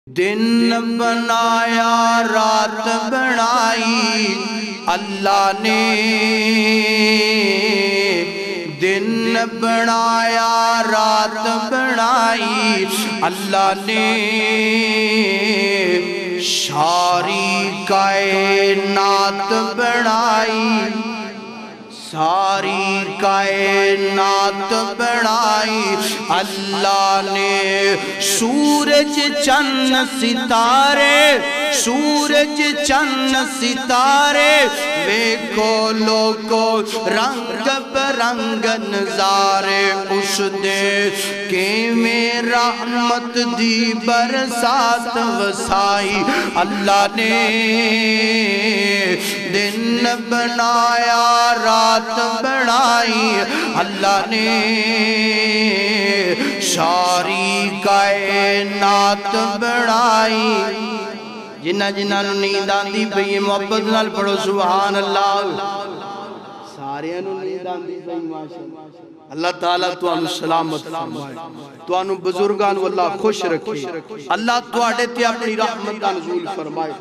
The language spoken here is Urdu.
دن بنایا رات بنائی اللہ نے، دن بنایا رات بنائی اللہ نے، ساری کائنات بنائی، ساری کائنات بنائی اللہ نے، سورج چند ستارے، سورج چند ستارے، ویکھو لوگو رنگ برنگ نظارے، اس دے کہ میں رحمت دی برسات وسائی اللہ نے، دن بنایا رات بنائی اللہ نے، ساری کائنات بنائی۔ جنہ جنہ نیند آندی پئی محبت نال پڑھو سبحان اللہ، سارے انہوں نیند آندی پئی ماشاءاللہ۔ اللہ تعالیٰ تو انہوں سلامت فرمائے، تو انہوں بزرگان واللہ خوش رکھے، اللہ تو آڑے تے اپنی رحمت نزول فرمائے۔